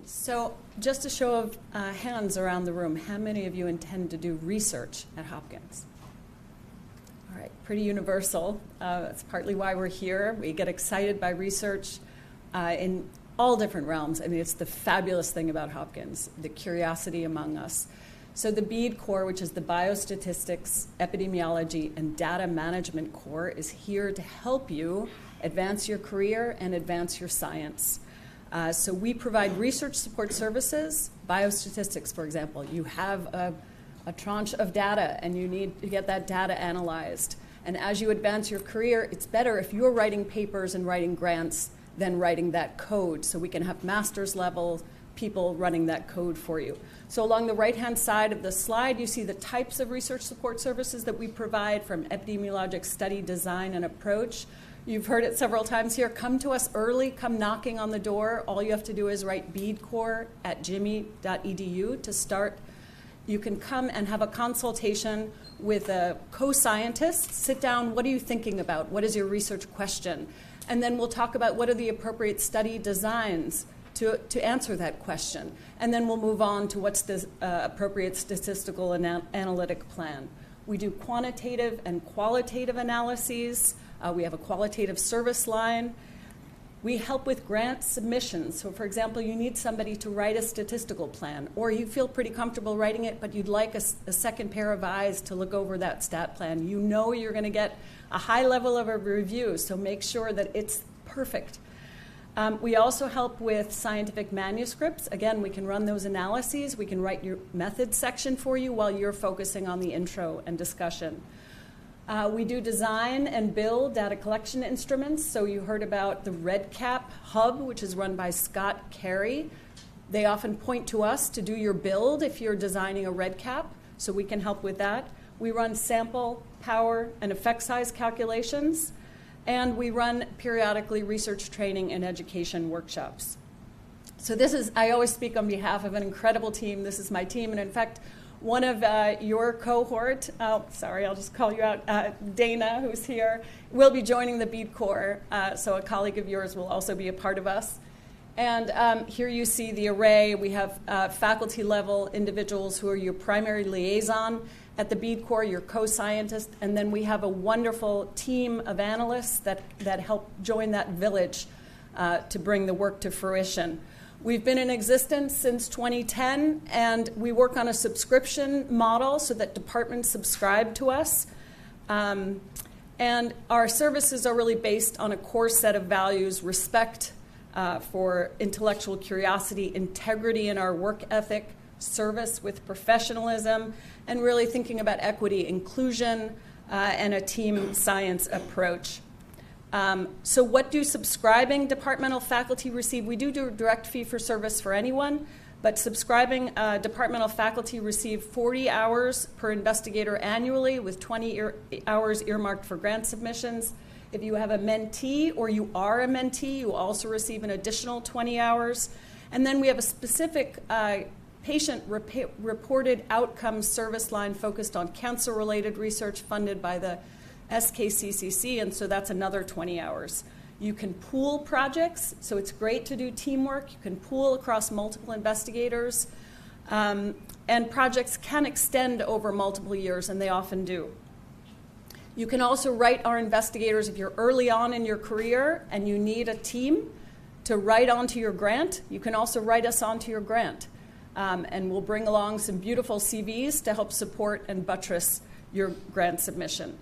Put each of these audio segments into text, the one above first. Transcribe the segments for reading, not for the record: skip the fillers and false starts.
So just a show of hands around the room, how many of you intend to do research at Hopkins? All right, pretty universal. That's partly why we're here. We get excited by research in all different realms. I mean, it's the fabulous thing about Hopkins, the curiosity among us. So the BEAD Core, which is the Biostatistics, Epidemiology, and Data Management Core, is here to help you advance your career and advance your science. So we provide research support services, biostatistics, for example. You have a tranche of data and you need to get that data analyzed. And as you advance your career, it's better if you're writing papers and writing grants than writing that code. So we can have master's level people running that code for you. So along the right-hand side of the slide, you see the types of research support services that we provide, from epidemiologic study, design, and approach. You've heard it several times here. Come to us early. Come knocking on the door. All you have to do is write BEAD Core at jimmy.edu to start. You can come and have a consultation with a co-scientist. Sit down. What are you thinking about? What is your research question? And then we'll talk about what are the appropriate study designs to answer that question. And then we'll move on to what's the appropriate statistical and analytic plan. We do quantitative and qualitative analyses. We have a qualitative service line. We help with grant submissions. So for example, you need somebody to write a statistical plan, or you feel pretty comfortable writing it, but you'd like a second pair of eyes to look over that stat plan. You know you're going to get a high level of a review, so make sure that it's perfect. We also help with scientific manuscripts. Again, we can run those analyses. We can write your methods section for you while you're focusing on the intro and discussion. We do design and build data collection instruments. So you heard about the REDCap hub, which is run by Scott Carey. They often point to us to do your build if you're designing a REDCap, so we can help with that. We run sample, power, and effect size calculations. And we run periodically research training and education workshops. So this is, I always speak on behalf of an incredible team. This is my team. And in fact, one of your cohort, sorry, I'll just call you out, Dana, who's here, will be joining the BEAD Core. So a colleague of yours will also be a part of us. And here you see the array. We have faculty level individuals who are your primary liaison at the BEAD Core, your co-scientist, and then we have a wonderful team of analysts that help join that village to bring the work to fruition. We've been in existence since 2010, and we work on a subscription model so that departments subscribe to us. And our services are really based on a core set of values: respect for intellectual curiosity, integrity in our work ethic, service with professionalism, and really thinking about equity, inclusion, and a team science approach. So what do subscribing departmental faculty receive? We do direct fee for service for anyone, but subscribing departmental faculty receive 40 hours per investigator annually, with 20 hours earmarked for grant submissions. If you have a mentee or you are a mentee, you also receive an additional 20 hours. And then we have a specific patient-reported outcomes service line focused on cancer-related research funded by the SKCCC, and so that's another 20 hours. You can pool projects, so it's great to do teamwork. You can pool across multiple investigators, and projects can extend over multiple years, and they often do. You can also write our investigators if you're early on in your career and you need a team to write onto your grant. You can also write us onto your grant. And we'll bring along some beautiful CVs to help support and buttress your grant submission.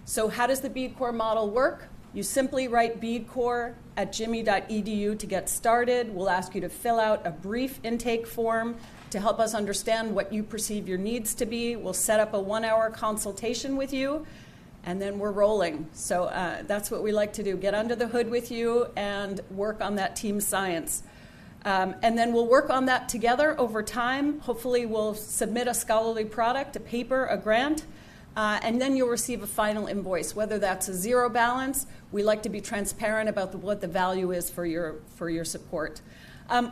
So how does the BEAD Core model work? You simply write BEAD Core at jimmy.edu to get started. We'll ask you to fill out a brief intake form to help us understand what you perceive your needs to be. We'll set up a 1-hour consultation with you, and then we're rolling. So that's what we like to do, get under the hood with you and work on that team science. And then we'll work on that together over time. Hopefully we'll submit a scholarly product, a paper, a grant, and then you'll receive a final invoice, whether that's a zero balance. We like to be transparent about what the value is for your support.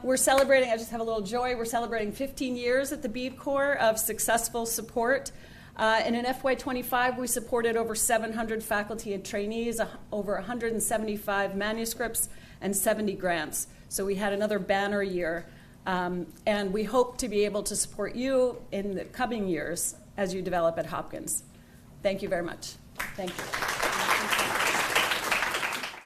We're celebrating, I just have a little joy, we're celebrating 15 years at the BEAD Core of successful support. And in FY25, we supported over 700 faculty and trainees, over 175 manuscripts, and 70 grants. So we had another banner year. And we hope to be able to support you in the coming years as you develop at Hopkins. Thank you very much. Thank you.